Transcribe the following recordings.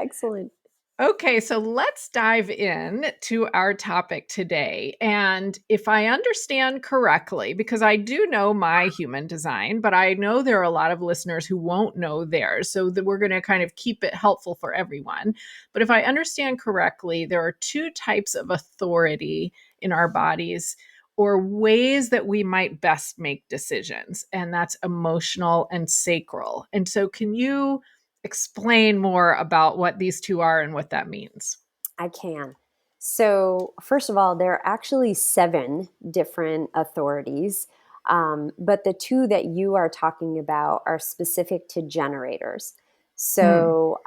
Excellent. Okay, so let's dive in to our topic today. And if I understand correctly, because I do know my human design, but I know there are a lot of listeners who won't know theirs. So that we're going to kind of keep it helpful for everyone. But if I understand correctly, there are two types of authority in our bodies or ways that we might best make decisions, and that's emotional and sacral. And so, can you explain more about what these two are and what that means? I can. So, first of all, there are actually seven different authorities, but the two that you are talking about are specific to generators. Mm, So,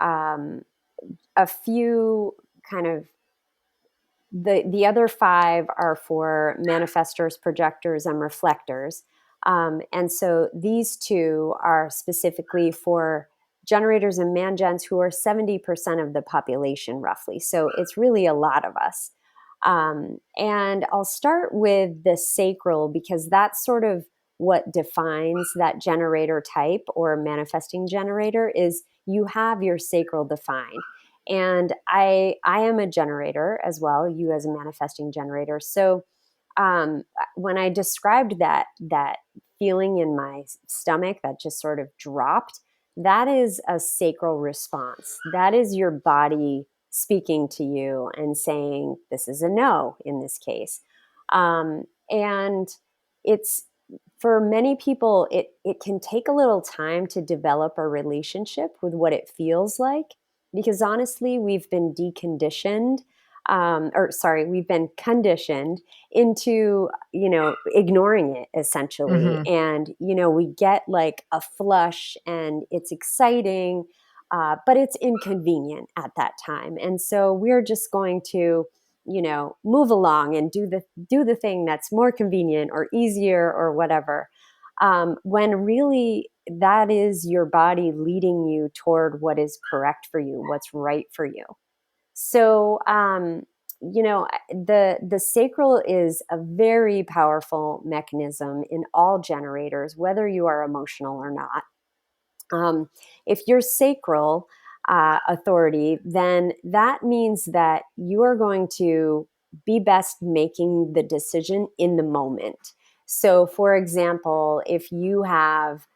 a few kind of the other five are for manifestors, projectors, and reflectors. And so these two are specifically for generators and mangens, who are 70% of the population, roughly. So it's really a lot of us. And I'll start with the sacral because that's sort of what defines that generator type or manifesting generator is you have your sacral defined. And I am a generator as well, you as a manifesting generator. So when I described that feeling in my stomach that just sort of dropped, that is a sacral response. That is your body speaking to you and saying this is a no in this case. And it's for many people, it can take a little time to develop a relationship with what it feels like because honestly, we've been deconditioned, or sorry, we've been conditioned into, ignoring it essentially. hmm And, we get like a flush and it's exciting, but it's inconvenient at that time. And so we're just going to, move along and do the thing that's more convenient or easier or whatever. When really that is your body leading you toward what is correct for you, what's right for you. So, the sacral is a very powerful mechanism in all generators, whether you are emotional or not. If you're sacral authority, then that means that you are going to be best making the decision in the moment. So, for example, if you've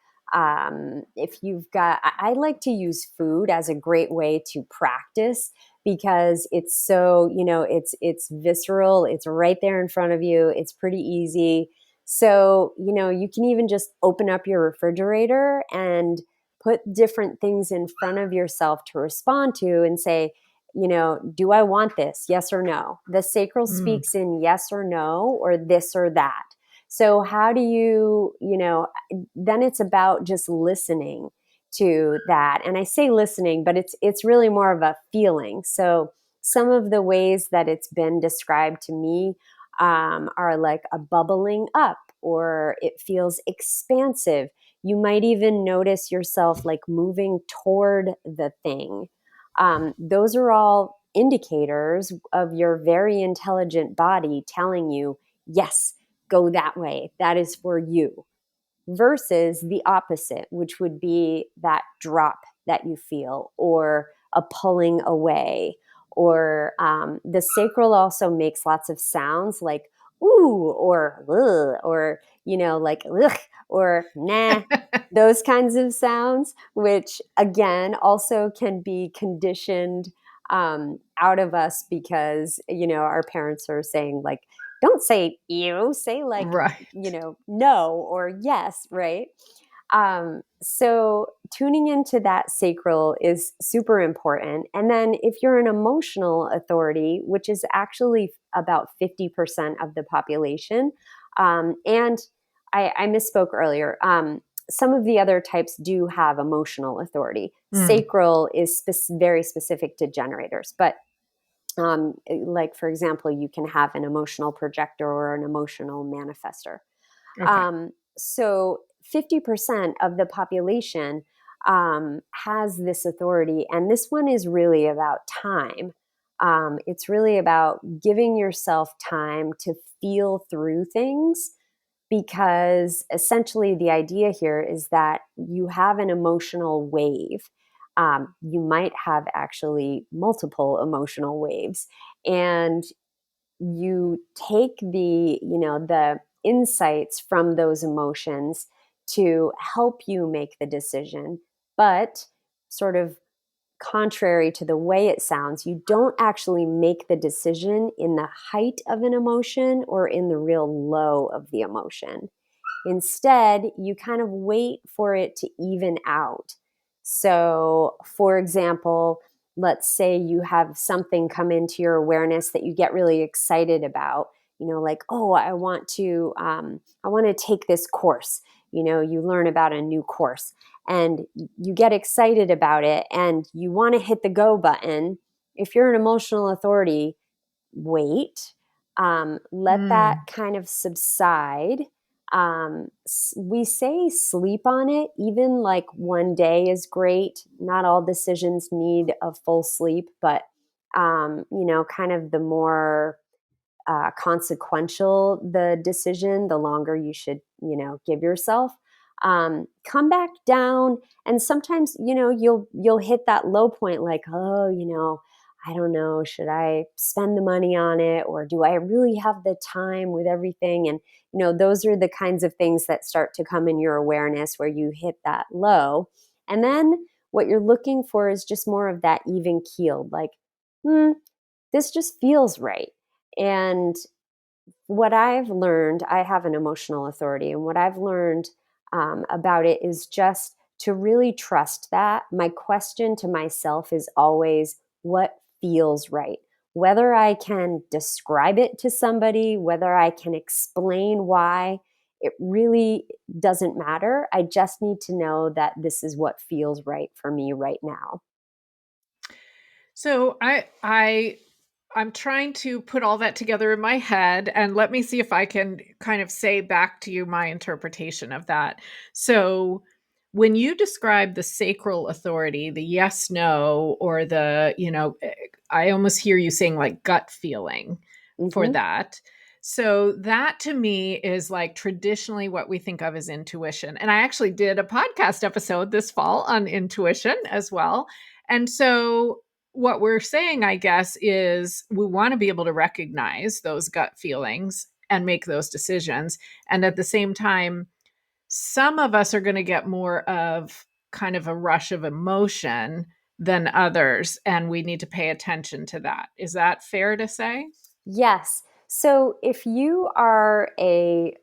got, I like to use food as a great way to practice because it's so, it's visceral, it's right there in front of you, it's pretty easy. So, you can even just open up your refrigerator and put different things in front of yourself to respond to and say, do I want this? Yes or no. The sacral Mm. speaks in yes or no, or this or that. So, how do then it's about just listening to that. And I say listening, but it's really more of a feeling. So, some of the ways that it's been described to me are like a bubbling up, or it feels expansive. You might even notice yourself like moving toward the thing. Those are all indicators of your very intelligent body telling you, yes, go that way. That is for you. Versus the opposite, which would be that drop that you feel, or a pulling away. Or the sacral also makes lots of sounds like ooh, or ugh, or, like ugh, or nah, those kinds of sounds, which again also can be conditioned out of us because, our parents are saying, like, don't say you, say like, Right. no or yes, right? So tuning into that sacral is super important. And then if you're an emotional authority, which is actually about 50% of the population, and I misspoke earlier. Some of the other types do have emotional authority. Mm. Sacral is very specific to generators, but like for example, you can have an emotional projector or an emotional manifester. Okay. So 50% of the population has this authority, and this one is really about time. It's really about giving yourself time to feel through things, because essentially the idea here is that you have an emotional wave. You might have actually multiple emotional waves. And you take the insights from those emotions to help you make the decision. But sort of contrary to the way it sounds, you don't actually make the decision in the height of an emotion or in the real low of the emotion. Instead, you kind of wait for it to even out. So, for example, let's say you have something come into your awareness that you get really excited about. Like, oh, I want to take this course. You learn about a new course, and you get excited about it, and you want to hit the go button. If you're an emotional authority, wait, let that Mm. kind of subside. We say sleep on it, even like one day is great. Not all decisions need a full sleep, but kind of the more consequential the decision, the longer you should, give yourself. Come back down, and sometimes, you'll hit that low point, like, oh, I don't know, should I spend the money on it, or do I really have the time with everything? And those are the kinds of things that start to come in your awareness where you hit that low, and then what you're looking for is just more of that even keeled, like, this just feels right. And what I've learned, I have an emotional authority, and what I've learned about it is just to really trust that. My question to myself is always, what feels right? Whether I can describe it to somebody, whether I can explain why, it really doesn't matter. I just need to know that this is what feels right for me right now. So I'm trying to put all that together in my head, and let me see if I can kind of say back to you my interpretation of that. So when you describe the sacral authority, the yes no, or I almost hear you saying like gut feeling for Hmm. that. So that to me is like traditionally what we think of as intuition. And I actually did a podcast episode this fall on intuition as well. And so what we're saying, I guess, is we want to be able to recognize those gut feelings and make those decisions. And at the same time, some of us are going to get more of kind of a rush of emotion than others. And we need to pay attention to that. Is that fair to say? Yes. So if you are an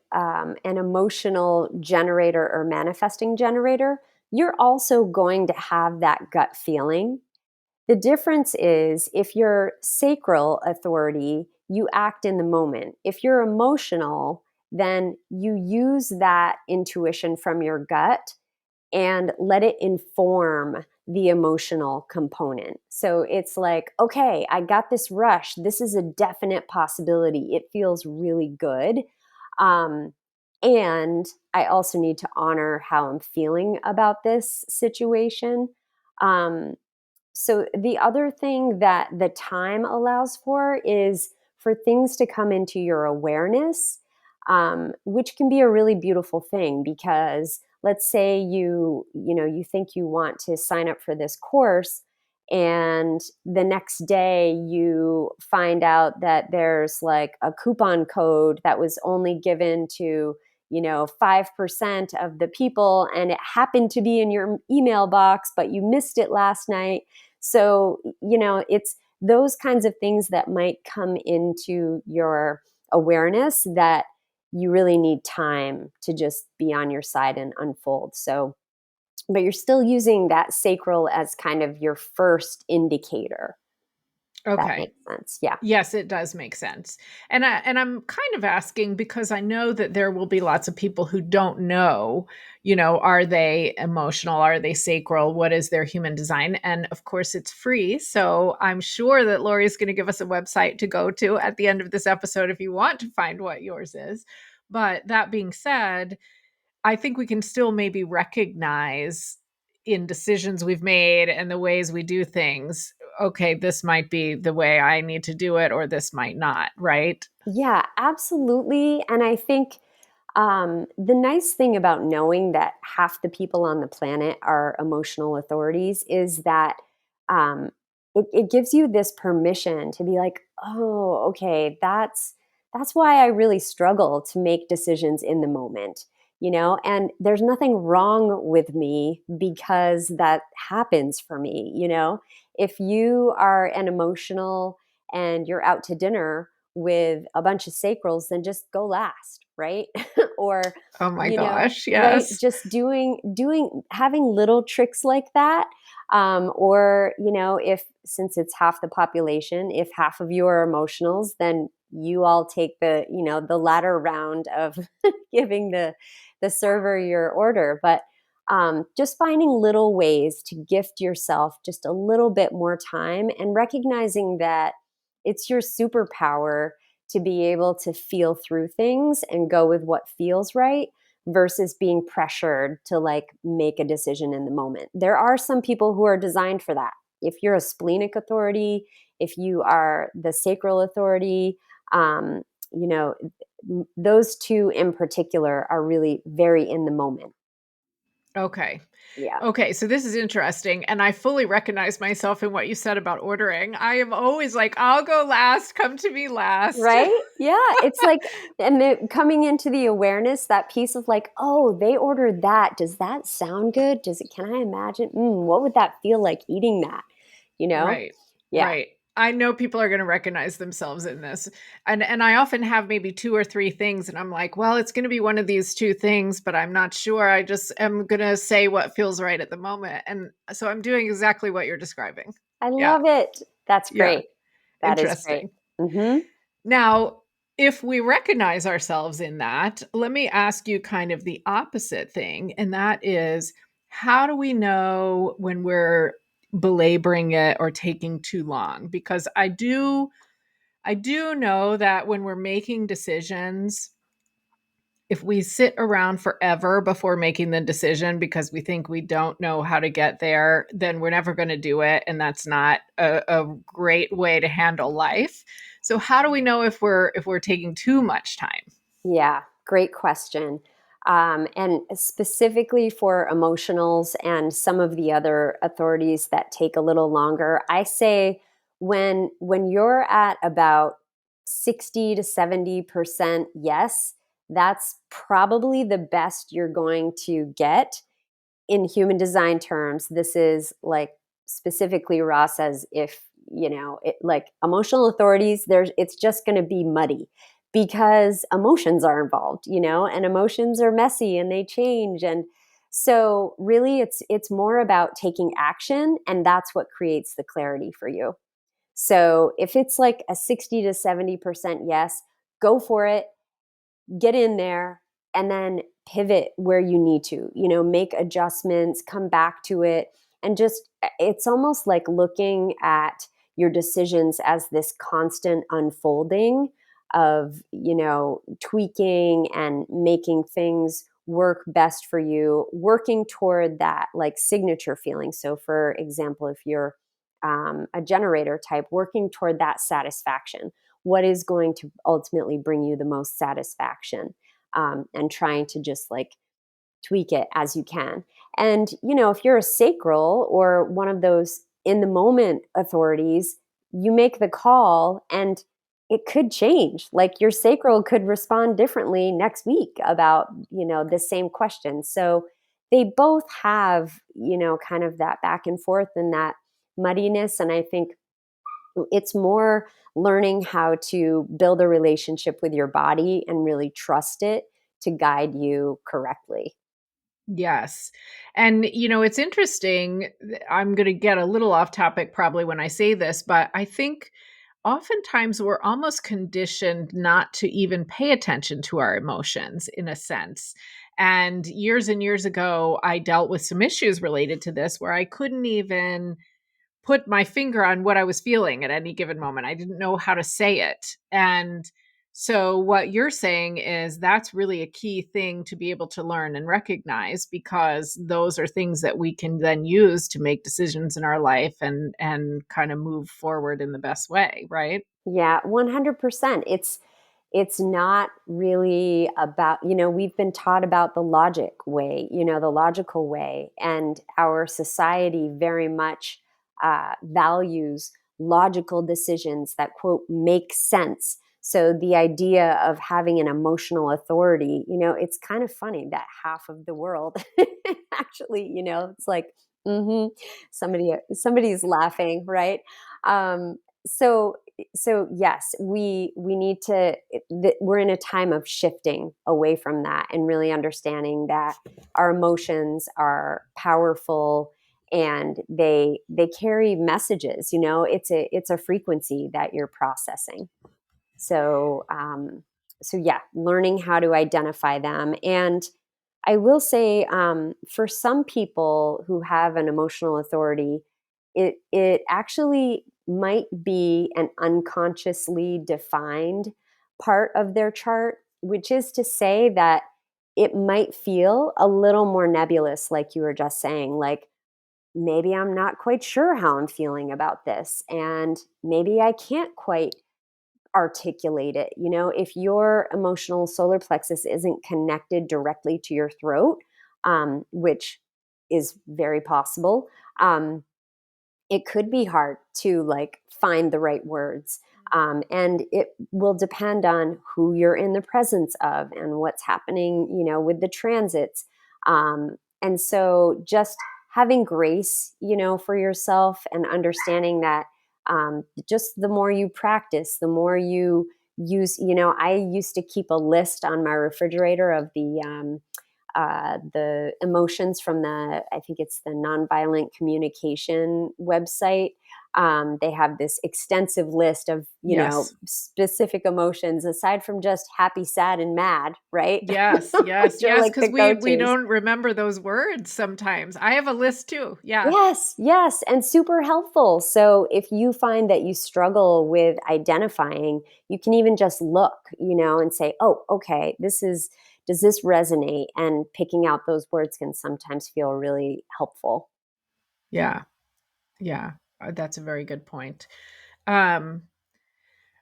emotional generator or manifesting generator, you're also going to have that gut feeling. The difference is if you're sacral authority, you act in the moment. If you're emotional, then you use that intuition from your gut and let it inform the emotional component. So it's like, okay, I got this rush. This is a definite possibility. It feels really good. Um, and I also need to honor how I'm feeling about this situation. Um, so the other thing that the time allows for is for things to come into your awareness, which can be a really beautiful thing because let's say you think you want to sign up for this course, and the next day you find out that there's like a coupon code that was only given to 5% of the people, and it happened to be in your email box but you missed it last night. So, it's those kinds of things that might come into your awareness that you really need time to just be on your side and unfold. So, but you're still using that sacral as kind of your first indicator. That Okay. makes sense. Yeah. Yes, it does make sense. And I'm kind of asking because I know that there will be lots of people who don't know, are they emotional, are they sacral, what is their human design? And of course it's free. So I'm sure that Lori is going to give us a website to go to at the end of this episode if you want to find what yours is. But that being said, I think we can still maybe recognize in decisions we've made and the ways we do things, okay, this might be the way I need to do it, or this might not, right? Yeah, absolutely. And I think The nice thing about knowing that half the people on the planet are emotional authorities is that um, it gives you this permission to be like, oh, okay, that's why I really struggle to make decisions in the moment, and there's nothing wrong with me because that happens for me, If you are an emotional and you're out to dinner with a bunch of sacrals, then just go last, right? Or Oh my gosh, right, yes. just doing having little tricks like that. Or if, since it's half the population, if half of you are emotionals, then you all take the latter round of giving the server your order. But just finding little ways to gift yourself just a little bit more time, and recognizing that it's your superpower to be able to feel through things and go with what feels right versus being pressured to like make a decision in the moment. There are some people who are designed for that. If you're a splenic authority, if you are the sacral authority, um, you know, those two in particular are really very in the moment. Okay. Yeah. Okay, so this is interesting. And I fully recognize myself in what you said about ordering. I am always like, I'll go last, come to me last. Right? Yeah. It's like, and coming into the awareness, that piece of like, oh, they ordered that. Does that sound good? Can I imagine? What would that feel like eating that? You know? Right. Yeah. Right. I know people are going to recognize themselves in this. And I often have maybe two or three things and I'm like, well, it's going to be one of these two things, but I'm not sure. I just am going to say what feels right at the moment. And so I'm doing exactly what you're describing. I Yeah. love it. That's Yeah. great. That is great. Interesting. Mm-hmm. Now, if we recognize ourselves in that, let me ask you kind of the opposite thing. And that is, how do we know when we're belaboring it or taking too long? Because I do know that when we're making decisions, if we sit around forever before making the decision because we think we don't know how to get there, then we're never going to do it. And that's not a great way to handle life. So how do we know if we're taking too much time? Yeah, great question. And specifically for emotionals and some of the other authorities that take a little longer, I say when you're at about 60 to 70% yes, that's probably the best you're going to get in human design terms. This is like specifically Ra says, if like emotional authorities, it's just going to be muddy because emotions are involved, and emotions are messy and they change. And so really it's more about taking action, and that's what creates the clarity for you. So if it's like a 60 to 70% yes, go for it, get in there, and then pivot where you need to, make adjustments, come back to it. And just, it's almost like looking at your decisions as this constant unfolding of, tweaking and making things work best for you, working toward that like signature feeling. So, for example, if you're a generator type, working toward that satisfaction, what is going to ultimately bring you the most satisfaction, and trying to just like tweak it as you can. And, if you're a sacral or one of those in the moment authorities, you make the call and it could change. Like your sacral could respond differently next week about, the same question. So they both have, kind of that back and forth and that muddiness. And I think it's more learning how to build a relationship with your body and really trust it to guide you correctly. Yes. And, it's interesting. I'm going to get a little off topic probably when I say this, but I think oftentimes we're almost conditioned not to even pay attention to our emotions in a sense. And years ago, I dealt with some issues related to this where I couldn't even put my finger on what I was feeling at any given moment. I didn't know how to say it. And so, what you're saying is that's really a key thing to be able to learn and recognize, because those are things that we can then use to make decisions in our life and kind of move forward in the best way, right? Yeah, 100%. it's not really about, we've been taught about the logic way, the logical way, and our society very much values logical decisions that, quote, make sense. So the idea of having an emotional authority, it's kind of funny that half of the world actually, it's like, mm-hmm, somebody's laughing, right? Um, so so yes, we need to, we're in a time of shifting away from that and really understanding that our emotions are powerful and they carry messages. It's a frequency that you're processing. So yeah, learning how to identify them. And I will say, for some people who have an emotional authority, it actually might be an unconsciously defined part of their chart, which is to say that it might feel a little more nebulous, like you were just saying, like maybe I'm not quite sure how I'm feeling about this, and maybe I can't quite articulate it. If your emotional solar plexus isn't connected directly to your throat, which is very possible, it could be hard to like find the right words. And it will depend on who you're in the presence of and what's happening, with the transits. And so just having grace, for yourself, and understanding that, just the more you practice, the more you use, I used to keep a list on my refrigerator of the emotions from I think it's the Nonviolent Communication website. They have this extensive list of, Yes. specific emotions aside from just happy, sad, and mad, right? Yes, yes, Which are yes, like because the we go-tos. don't remember those words sometimes. I have a list too. Yeah. Yes, yes, and super helpful. So if you find that you struggle with identifying, you can even just look, and say, oh, okay, does this resonate? And picking out those words can sometimes feel really helpful. Yeah. Yeah. That's a very good point. Um,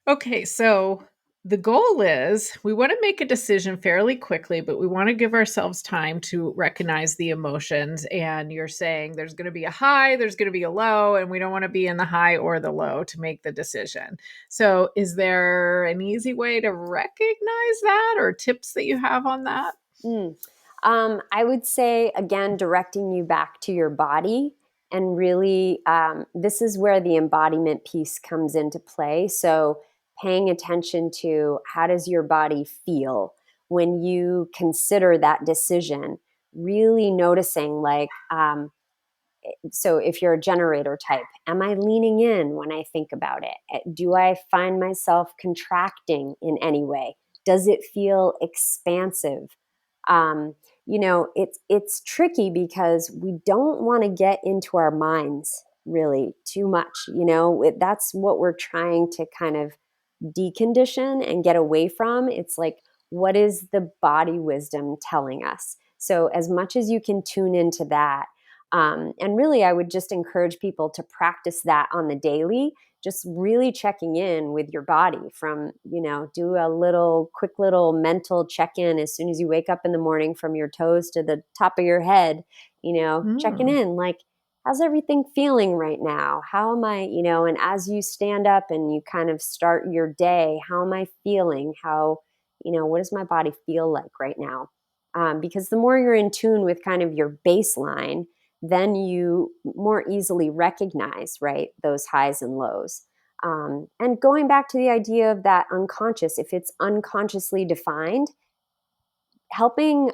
okay, so the goal is we want to make a decision fairly quickly, but we want to give ourselves time to recognize the emotions. And you're saying there's going to be a high, there's going to be a low, and we don't want to be in the high or the low to make the decision. So, is there an easy way to recognize that, or tips that you have on that? Mm. I would say, again, directing you back to your body. And really, this is where the embodiment piece comes into play. So, paying attention to how does your body feel when you consider that decision, really noticing, like, so if you're a generator type, am I leaning in when I think about it? Do I find myself contracting in any way? Does it feel expansive? um, it's tricky because we don't want to get into our minds really too much. That's what we're trying to kind of decondition and get away from. It's like, what is the body wisdom telling us? So as much as you can tune into that, and really, I would just encourage people to practice that on the daily, just really checking in with your body from, do a quick little mental check in as soon as you wake up in the morning, from your toes to the top of your head, checking Mm. in, like, how's everything feeling right now? How am I, and as you stand up and you kind of start your day, how am I feeling? What does my body feel like right now? Because the more you're in tune with kind of your baseline, then you more easily recognize, right, those highs and lows. And going back to the idea of that unconscious, if it's unconsciously defined, helping,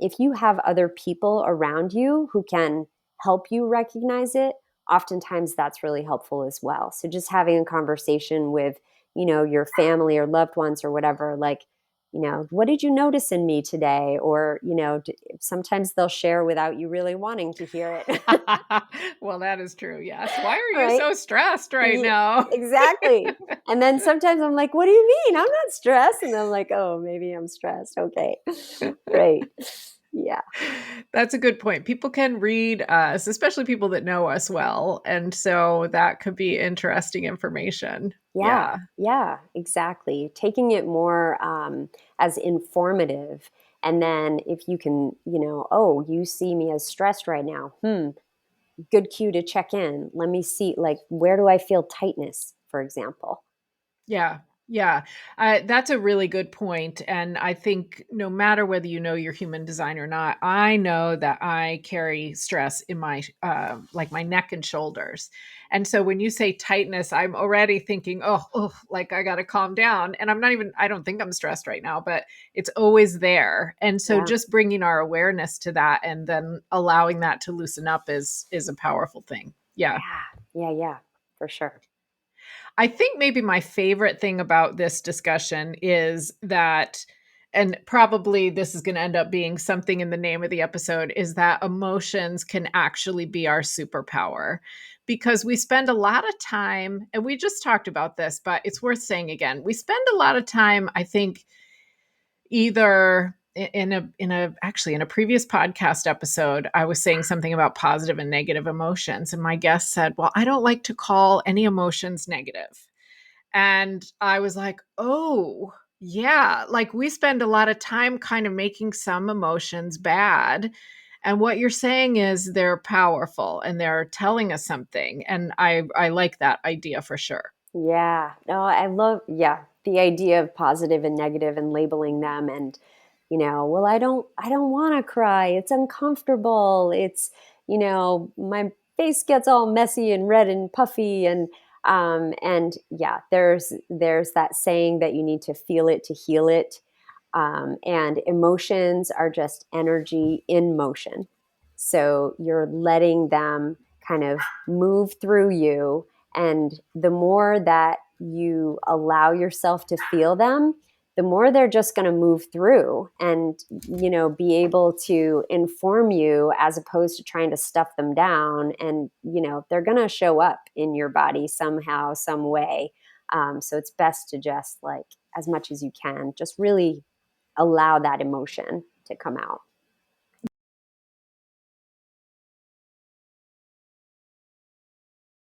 if you have other people around you who can help you recognize it, oftentimes that's really helpful as well. So just having a conversation with, your family or loved ones or whatever, like, what did you notice in me today? Or, sometimes they'll share without you really wanting to hear it. Well, that is true. Yes. Why are you Right. so stressed right Yeah, now? exactly. And then sometimes I'm like, what do you mean? I'm not stressed. And I'm like, oh, maybe I'm stressed. Okay. Right. Yeah. That's a good point. People can read us, especially people that know us well. And so that could be interesting information. Yeah, Yeah. yeah, exactly. Taking it more as informative. And then if you can, oh, you see me as stressed right now. Good cue to check in. Let me see, like, where do I feel tightness, for example? Yeah. Yeah. That's a really good point. And I think no matter whether you know your human design or not, I know that I carry stress in my, like my neck and shoulders. And so when you say tightness, I'm already thinking, oh, like I got to calm down. And I'm not even, I don't think I'm stressed right now, but it's always there. And so Yeah, just bringing our awareness to that and then allowing that to loosen up is a powerful thing. Yeah. yeah, yeah, yeah, for sure. I think maybe my favorite thing about this discussion is that, and probably this is going to end up being something in the name of the episode, is that emotions can actually be our superpower. Because we spend a lot of time, and we just talked about this, but it's worth saying again. We spend a lot of time, I think, either in a actually in a previous podcast episode I was saying something about positive and negative emotions, and my guest said, well, I don't like to call any emotions negative. And I was like, oh, yeah. Like we spend a lot of time kind of making some emotions bad. And what you're saying is they're powerful and they're telling us something. And I like that idea for sure. Yeah. No, I love, yeah, the idea of positive and negative and labeling them and, well, I don't want to cry. It's uncomfortable. It's, my face gets all messy and red and puffy and yeah, there's that saying that you need to feel it to heal it. And emotions are just energy in motion. So you're letting them kind of move through you. And the more that you allow yourself to feel them, the more they're just going to move through and, be able to inform you as opposed to trying to stuff them down. And, they're going to show up in your body somehow, some way. So it's best to just like, as much as you can, just really allow that emotion to come out.